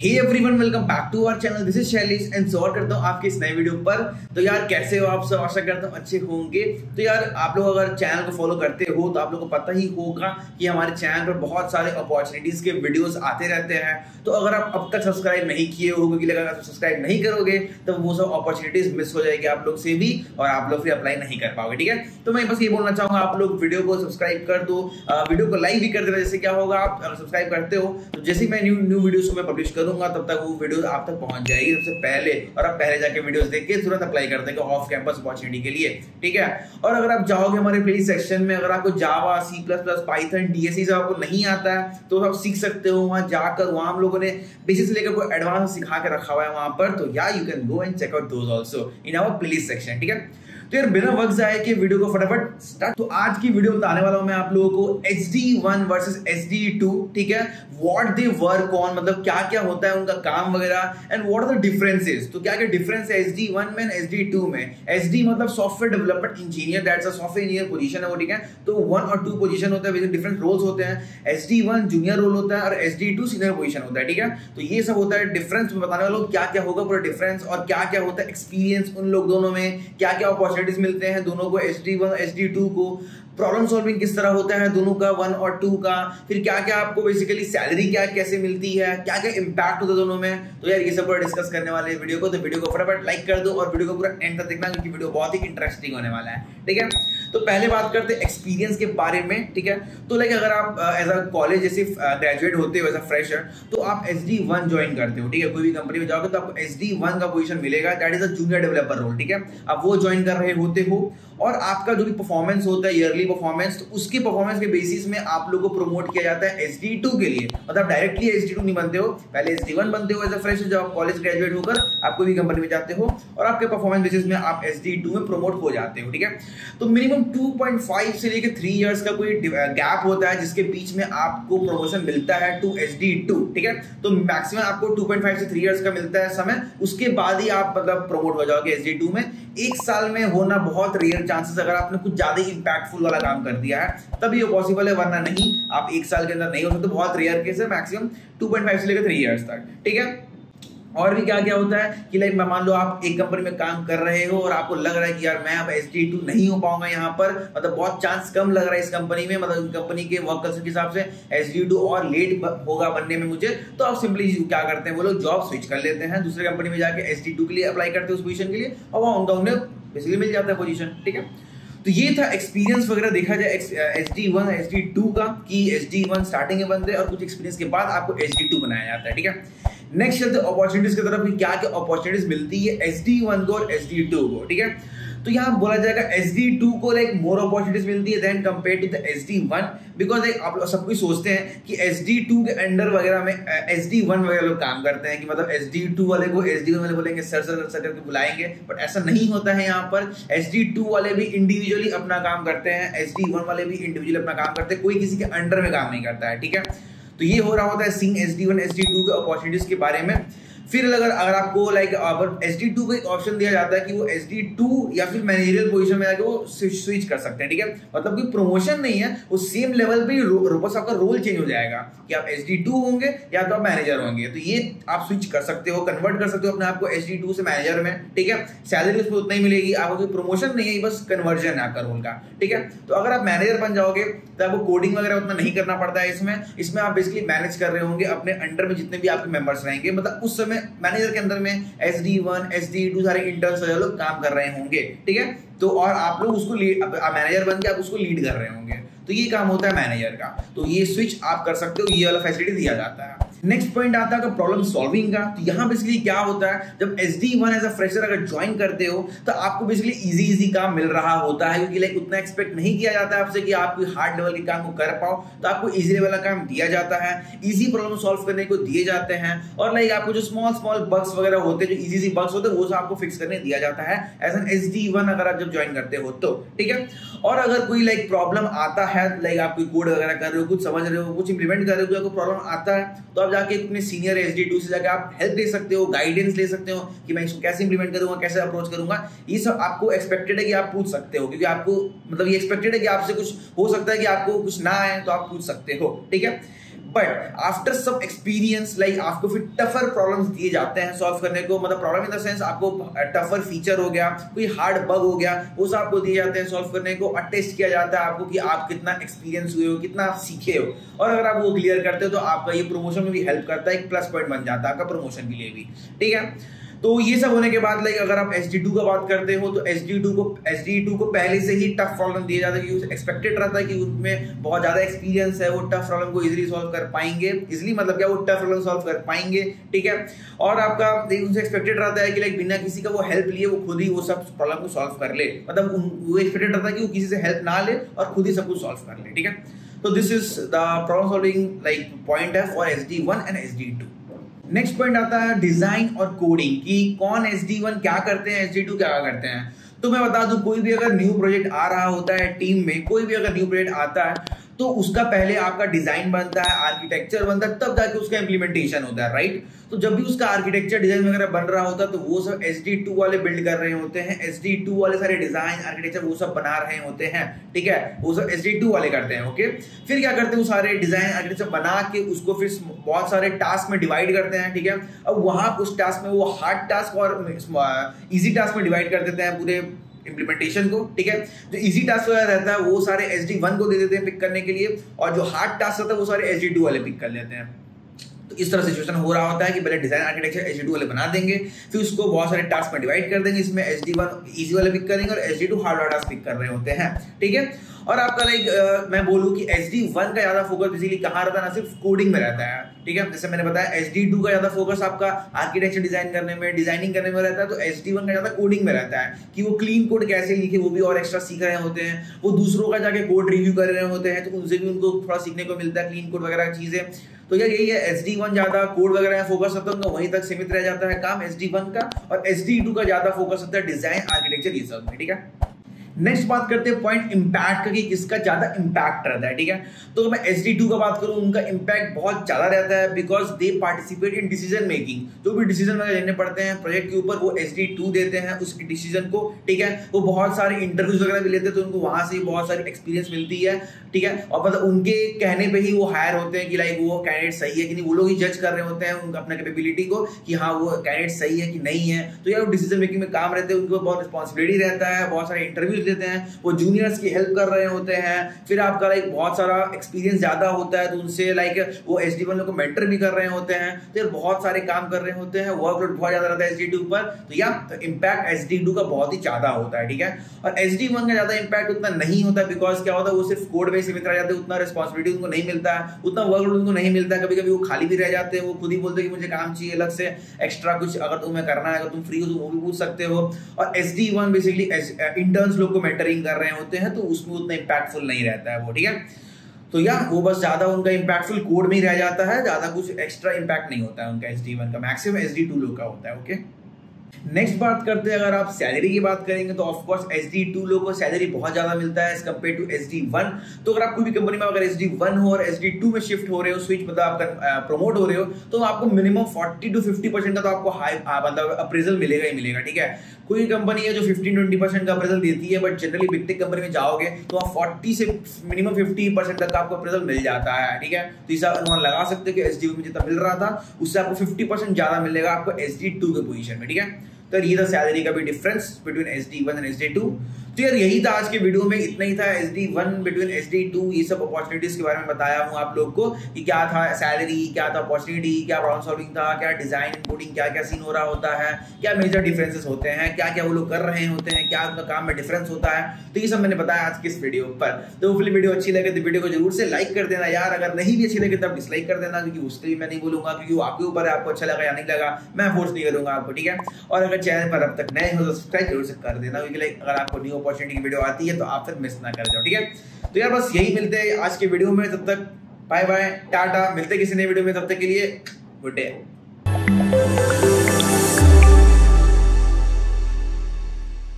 Hey everyone, welcome back to our channel. This is Shailesh and स्वागत करता हूं आपके इस नए वीडियो पर। तो यार कैसे हो आप सब? आशा करता हूं अच्छे होंगे। तो यार आप लोग अगर चैनल को फॉलो करते हो तो आप लोग को पता ही होगा कि हमारे चैनल पर बहुत सारे अपॉर्चुनिटीज के वीडियोस आते रहते हैं। तो अगर आप अब तक सब्सक्राइब नहीं किए हो, क्योंकि अगर आप सब्सक्राइब नहीं करोगे तो वो सब अपॉर्चुनिटीज मिस हो जाएगी आप लोग से भी, और आप लोग फिर अप्लाई नहीं कर पाओगे। ठीक है, तो मैं बस ये बोलना चाहूंगा, आप लोग वीडियो को सब्सक्राइब कर दो, वीडियो को लाइक भी कर देना। जैसे क्या होगा, आप अगर सब्सक्राइब करते हो तो जैसे मैं न्यू वीडियोस को मैं पब्लिश करूंगा तब तक वो वीडियो आप तक पहुंच जाएगी सबसे पहले, और आप पहले जाके वीडियोस देख के तुरंत अप्लाई कर देंगे ऑफ कैंपस अपॉर्चुनिटी के लिए। ठीक है, और अगर आप जाओगे हमारे प्लेलिस्ट सेक्शन में, अगर आपको Java, C plus plus, Python, DSE सब आपको नहीं आता है तो आप सीख सकते हो वहां जाकर। वहां हम लोगों ने बेसिक से लेकर कोई एडवांस सिखा के रखा हुआ है वहां पर। तो या you can go and check out those also in our playlist section. ठीक है, तो यार बिना वक्त जाए के वीडियो को फटाफट स्टार्ट। तो आज की वीडियो बताने वाला हूं मैं आप लोगों को HD1 वर्सेस HD2। ठीक है, व्हाट दे वर्क ऑन, मतलब क्या क्या होता है उनका काम वगैरह, and what are the differences. तो क्या क्या डिफरेंस है SD1 में, SD2 में। SD मतलब software development engineer, that's a software engineer position है वो। ठीक है, तो 1 और 2 पोजीशन होता है, डिफरेंट रोल्स होते हैं। SD1 जूनियर रोल होता है और SD2 सीनियर पोजीशन होता है। ठीक है, तो ये सब होता है डिफरेंस। में बताने वाला हूं क्या क्या होगा पूरा डिफरेंस, और क्या क्या होता है एक्सपीरियंस उन लोग दोनों में, क्या क्या अपॉर्चुनिटीज मिलते हैं दोनों को, SD1 SD2 को। प्रॉब्लम सॉल्विंग किस तरह होता है दोनों का, 1 और 2 का। फिर क्या क्या आपको बेसिकली सैलरी क्या कैसे मिलती है, क्या क्या इंपैक्ट होता है दोनों में। तो यार ये सब पूरा डिस्कस करने वाले हैं वीडियो को। तो वीडियो को फटाफट लाइक कर दो और वीडियो को पूरा एंड तक देखना, क्योंकि वीडियो बहुत ही इंटरेस्टिंग होने वाला है। ठीक है, तो पहले बात करते हैं एक्सपीरियंस के बारे में। ठीक है, तो लाइक अगर आप एज अ कॉलेज जैसे ग्रेजुएट होते हो एज अ फ्रेशर, तो आप SD1 ज्वाइन करते हो। ठीक है, कोई भी कंपनी में जाओगे तो आपको SD1 का पोजीशन मिलेगा, that is a junior developer role. ठीक है, आप वो ज्वाइन कर रहे होते हो, और आपका जो भी परफॉर्मेंस होता है, ईयरली परफॉर्मेंस, तो उसके परफॉर्मेंस के बेसिस में आप लोगों को प्रमोट किया जाता है SD2 के लिए। मतलब डायरेक्टली SD2 नहीं बनते हो, पहले SD1 बनते हो एज अ फ्रेशर जब आप कॉलेज ग्रेजुएट होकर आप कोई भी कंपनी में जाते हो, और आपके परफॉर्मेंस बेसिस में आप SD2 में प्रमोट हो जाते हो। ठीक है, तो मिनिमम 2.5 से लेकर 3 इयर्स का कोई गैप होता है जिसके बीच में आपको प्रमोशन मिलता है टू SD2। ठीक है, तो मैक्सिमम आपको 2.5 से 3 इयर्स का मिलता है समय, उसके बाद ही आप मतलब प्रमोट हो जाओगे SD2 में। 1 साल में होना बहुत रेयर चांसेस, अगर आपने कुछ ज्यादा ही इंपैक्टफुल वाला काम कर दिया है तभी ये पॉसिबल है, वरना नहीं। आप 1 साल के अंदर नहीं हो सकते, बहुत रेयर केस है। मैक्सिमम 2.5 से लेकर 3 इयर्स तक। ठीक है, और भी क्या क्या होता है कि लाइक मान लो आप एक कंपनी में काम कर रहे हो और आपको लग रहा है कि यार मैं अब SD2 नहीं हो पाऊंगा यहाँ पर, मतलब बहुत चांस कम लग रहा है इस कंपनी में, मतलब कंपनी के वर्क कल्चर के हिसाब से SD2 और लेट होगा बनने में मुझे। तो आप सिंपली क्या करते हैं, वो लोग जॉब स्विच कर लेते हैं, दूसरे कंपनी में जाके SD2 के लिए अप्लाई करते हैं उस पोजीशन के लिए, और वहां उन्हें बेसिकली मिल जाता है पोजीशन। ठीक है, तो ये था एक्सपीरियंस वगैरह देखा जाए SD1 SD2 का, कि SD1 स्टार्टिंग में बनते हैं और कुछ एक्सपीरियंस के बाद आपको SD2 बनाया जाता है। ठीक है, नेक्स्ट चलते अपॉर्चुनिटीज की तरफ, क्या क्या अपॉर्चुनिटीज मिलती है SD1 को और SD2 को। ठीक है, तो यहाँ बोला जाएगा SD2 को लाइक मोर अपॉर्चुनिटीज मिलती है than compare to the SD1, because like आप लोग सब कुछ सोचते हैं कि SD2 के अंडर वगैरह में SD1 वगैरह लोग काम करते हैं, कि मतलब SD2 वाले को SD1 वाले बोलेंगे सर सर सर करके बुलाएंगे, बट ऐसा नहीं होता है। यहाँ पर SD2 वाले भी इंडिविजुअली अपना काम करते हैं, SD1 वाले भी इंडिविजुअली अपना काम करते हैं, कोई किसी के अंडर में काम नहीं करता है। ठीक है, तो ये हो रहा होता है सीन SD1 SD2 के अपॉर्चुनिटीज के बारे में। फिर अगर आपको लाइक SD2 को एक ऑप्शन दिया जाता है कि वो SD2 या फिर मैनेजरियल पोजीशन में जाके वो स्विच कर सकते हैं। ठीक है, मतलब कोई प्रमोशन नहीं है, वो सेम लेवल पे बस आपका रोल चेंज हो जाएगा कि आप SD2 होंगे या तो आप मैनेजर होंगे। तो ये आप स्विच कर सकते हो, कन्वर्ट कर सकते हो अपने आप को SD2 से मैनेजर में। ठीक है, सैलरी उसमें उतना ही मिलेगी, आपको कोई प्रमोशन नहीं है, बस कन्वर्जन है आपका रोल का। ठीक है, तो अगर आप मैनेजर बन जाओगे तो आपको कोडिंग वगैरह उतना नहीं करना पड़ता है इसमें आप बेसिकली मैनेज कर रहे होंगे अपने अंडर में जितने भी आपके मेंबर्स रहेंगे। मतलब उस समय मैनेजर के अंदर में SD1 SD2 सारे इंटर्न्स लोग काम कर रहे होंगे। ठीक है, तो और आप लोग उसको मैनेजर बन के आप उसको लीड कर रहे होंगे, तो ये काम होता है मैनेजर का। तो ये स्विच आप कर सकते हो, ये वाला फैसिलिटी दिया जाता है। नेक्स्ट पॉइंट आता है प्रॉब्लम सॉल्विंग का। तो यहाँ बेसिकली क्या होता है, जब SD1 एज अ फ्रेशर अगर ज्वाइन करते हो तो आपको बेसिकली इजी काम मिल रहा होता है, क्योंकि लाइक उतना एक्सपेक्ट नहीं किया जाता है आपसे कि आप कोई हार्ड लेवल के काम को कर पाओ, तो आपको इजी लेवल का काम दिया जाता है, इजी प्रॉब्लम सॉल्व करने को दिए जाते हैं, और लाइक आपको जो स्मॉल बग्स वगैरह होते हैं, जो इजी बग्स होते हैं, वो सब आपको फिक्स करने दिया जाता है एज एन SD1 अगर आप जब ज्वाइन करते हो तो। ठीक है, और अगर कोई लाइक प्रॉब्लम आता है, लाइक आप कोई कोड वगैरह कर रहे हो, कुछ समझ रहे हो, कुछ इंप्लीमेंट कर रहे हो, प्रॉब्लम आता है, तो आप जाके अपने सीनियर SD2 से जाके आप हेल्प ले सकते हो, गाइडेंस ले सकते हो कि मैं इसको कैसे इंप्लीमेंट करूंगा, कैसे अप्रोच करूंगा। ये सब आपको एक्सपेक्टेड है कि आप पूछ सकते हो, क्योंकि आपको मतलब ये एक्सपेक्टेड है कि आपसे कुछ हो सकता है कि आपको कुछ ना आए तो आप पूछ सकते हो। ठीक है, but after some experience like आपको फिर टफर प्रॉब्लम्स दिए जाते हैं सॉल्व करने को, मतलब प्रॉब्लम इन द सेंस आपको टफर फीचर हो गया, कोई हार्ड बग हो गया, वो सब आपको दिए जाते हैं सॉल्व करने को, और टेस्ट किया जाता है आपको कि आप कितना एक्सपीरियंस हुए हो, कितना आप सीखे हो, और अगर आप वो क्लियर करते हो तो आपका ये प्रमोशन में भी हेल्प करता है, एक प्लस पॉइंट बन जाता है आपका प्रमोशन के लिए भी, ठीक है। तो ये सब होने के बाद लाइक अगर आप SD2 का बात करते हो तो SD2 को पहले से ही टफ प्रॉब्लम दिया जाता है, क्योंकि एक्सपेक्टेड रहता है कि उनमें बहुत ज्यादा एक्सपीरियंस है, वो टफ प्रॉब्लम को इजीली सॉल्व कर पाएंगे, इजीली मतलब क्या, वो टफ प्रॉब्लम सॉल्व कर पाएंगे, ठीक है। और आपका उनसे एक्सपेक्टेड रहता है कि लाइक बिना किसी का वो हेल्प लिए वो खुद ही वो सब प्रॉब्लम को सॉल्व कर ले, मतलब वो एक्सपेक्टेड रहता है कि वो किसी से हेल्प ना ले और खुद ही सब कुछ सॉल्व कर ले, ठीक है। तो this is the problem solving like point है for SD1 and SD2। Next point आता है डिजाइन और कोडिंग, कि कौन SD1 क्या करते हैं, SD2 क्या करते हैं। तो मैं बता दूं, कोई भी अगर न्यू प्रोजेक्ट आ रहा होता है टीम में, कोई भी अगर न्यू प्रोजेक्ट आता है तो उसका पहले आपका डिजाइन बनता है, आर्किटेक्चर बनता है, तब जाके उसका इंप्लीमेंटेशन होता है, राइट। तो जब भी उसका आर्किटेक्चर डिजाइन वगैरह बन रहा होता है तो वो सब SD2 वाले बिल्ड कर रहे होते हैं, SD2 वाले सारे डिजाइन आर्किटेक्चर वो सब बना रहे होते हैं, ठीक है, वो सब SD2 वाले करते हैं, ओके। फिर क्या करते हैं, वो सारे डिजाइन आर्किटेक्चर बना के उसको फिर बहुत सारे टास्क में डिवाइड करते हैं, ठीक है। अब वहां उस टास्क में वो हार्ड टास्क और इजी टास्क में डिवाइड कर देते हैं पूरे इंप्लीमेंटेशन को, ठीक है। जो इजी टास्क रहता है वो सारे SD1 को दे देते हैं पिक करने के लिए, और जो हार्ड टास्क रहता है वो सारे SD2 वाले पिक कर लेते हैं। तो इस तरह सिचुएशन हो रहा होता है कि पहले डिजाइन आर्किटेक्चर SD2 वाले बना देंगे, फिर उसको बहुत सारे टास्क में डिवाइड कर देंगे, इसमें SD1 इजी वाले पिक करेंगे और SD2 हार्ड वाला टास्क पिक कर रहे होते हैं, ठीक है। और आपका लाइक मैं बोलूं कि SD1 का ज्यादा फोकस बेसिकली कहां रहता है, ना सिर्फ कोडिंग में रहता है, ठीक है। जैसे मैंने बताया SD2 का ज्यादा फोकस आपका आर्किटेक्चर डिजाइन करने में, डिजाइनिंग करने में रहता है, तो SD1 का ज्यादा कोडिंग में रहता है कि वो क्लीन कोड कैसे लिखे, वो भी और एक्स्ट्रा सीख रहे होते हैं, वो दूसरों का जाके कोड रिव्यू कर रहे होते हैं, तो उनसे भी उनको थोड़ा सीखने को मिलता है क्लीन कोड वगैरह चीजें। तो यार यही है, SD1 ज्यादा कोड वगैरह में फोकस होता है, उनका वहीं तक सीमित रह जाता है काम SD1 का, और SD2 का ज्यादा फोकस होता है डिजाइन आर्किटेक्चर ये सब में, ठीक है। नेक्स्ट बात करते हैं पॉइंट इंपैक्ट का, कि किसका ज्यादा इंपैक्ट रहता है, ठीक है। तो मैं SD2 का बात करूं, उनका इंपैक्ट बहुत ज्यादा रहता है, because they participate in decision making. जो भी डिसीजन वगैरह लेने पड़ते हैं प्रोजेक्ट के ऊपर, वो SD2 देते हैं उस डिसीजन को, ठीक है। वो बहुत सारे इंटरव्यूज वगैरह भी लेते हैं, तो उनको वहां से बहुत सारी एक्सपीरियंस मिलती है, ठीक है। और मतलब उनके कहने पे ही वो हायर होते हैं कि लाइक वो कैंडिडेट सही है कि नहीं, वो लोग ही जज कर रहे होते हैं उनका अपना कैपेबिलिटी को कि हाँ वो कैंडिडेट सही है कि नहीं है। तो यार वो डिसीजन मेकिंग में काम रहते हैं, उनको बहुत रिस्पॉन्सिबिलिटी रहता है, बहुत सारे इंटरव्यूज देते हैं, वो जूनियर्स की हेल्प कर रहे होते हैं, फिर आपका लाइक बहुत सारा एक्सपीरियंस ज्यादा होता है, तो उनसे लाइक वो SD1 लोग को मेंटर भी कर रहे होते हैं, तो यार बहुत सारे काम कर रहे होते हैं, वर्कलोड बहुत ज्यादा रहता है SD2 पर, तो यार इंपैक्ट SD2 का बहुत ही ज्यादा होता है, ठीक है। और SD1 का ज्यादा इंपैक्ट उतना नहीं होता, बिकॉज क्या होता है, वो सिर्फ कोड में सीमित रह जाते हैं, उतना रिस्पॉन्सिबिलिटी उनको नहीं मिलता है, उतना वर्कलोड उनको नहीं मिलता है, कभी कभी वो खाली भी रह जाते हैं, वो खुद ही बोलते हैं कि मुझे काम चाहिए अलग से एक्स्ट्रा कुछ, अगर तुम्हें करना है, अगर तुम फ्री हो तो वो भी पूछ सकते हो। और SD1 बेसिकली इंटर्न्स लोग को मेंटरिंग कर रहे होते हैं, तो उसमें उतना इंपैक्टफुल नहीं रहता है वो, ठीक है। तो यार वो बस ज्यादा उनका इंपैक्टफुल कोड में ही रह जाता है, ज्यादा कुछ एक्स्ट्रा इंपैक्ट नहीं होता है उनका SD1 का, मैक्सिमम SD2 लोग का होता है, ओके। नेक्स्ट बात करते हैं, अगर आप सैलरी की बात करेंगे तो ऑफ कोर्स SD2 लोगों को सैलरी बहुत ज्यादा मिलता है एज कंपेयर टू SD1। तो अगर आप कोई भी कंपनी में अगर SD1 हो और SD2 में शिफ्ट हो रहे हो, स्विच मतलब आपका प्रमोट हो रहे हो, तो आपको मिनिमम 40 to 50% का तो आपको हाई मतलब अप्रेजल मिलेगा ही मिलेगा, ठीक है। कोई कंपनी है जो 15-20% का अप्रेजल देती है, but generally big tech company में जाओगे तो आप 40 से मिनिमम 50% तक का आपको अप्रेजल मिल जाता है, ठीक है। तो इसे अनुमान लगा सकते हो कि SD1 में जितना मिल रहा था उससे आपको 50% ज्यादा मिलेगा आपको SD2 के पोजीशन में, ठीक है। तो ये था सैलरी का भी difference between SD1 and SD2। तो यार यही था आज के वीडियो में, इतना ही था SD1 बिटवीन SD2, ये सब अपॉर्चुनिटीज के बारे में बताया हूँ आप लोग को कि क्या था सैलरी, क्या था अपॉर्चुनिटी, क्या प्रॉब्लम सॉल्विंग था, क्या डिजाइन कोडिंग, क्या क्या सीन हो रहा होता है, क्या मेजर डिफरेंसेस होते हैं, क्या क्या वो लोग कर रहे होते हैं, क्या उनका काम में डिफरेंस होता है। तो ये सब मैंने बताया आज के इस वीडियो पर। तो होपफुली वीडियो अच्छी लगे तो वीडियो को जरूर से लाइक कर देना यार, अगर नहीं भी अच्छी लगे तब डिसलाइक कर देना, क्योंकि उसके लिए मैं नहीं बोलूंगा, क्योंकि वो आपके ऊपर है, आपको अच्छा लगा या नहीं लगा, मैं फोर्स नहीं करूंगा आपको, ठीक है। और अगर चैनल पर अब तक नए हो तो सब्सक्राइब जरूर से कर देना, क्योंकि अगर आपको न्यू अपॉर्चुनिटी की वीडियो आती है तो आप फिर मिस ना कर जाओ, ठीक है। तो यार बस यही मिलते हैं आज के वीडियो में, तब तक बाय बाय टाटा, मिलते किसी नए वीडियो में, तब तक के लिए गुड डे।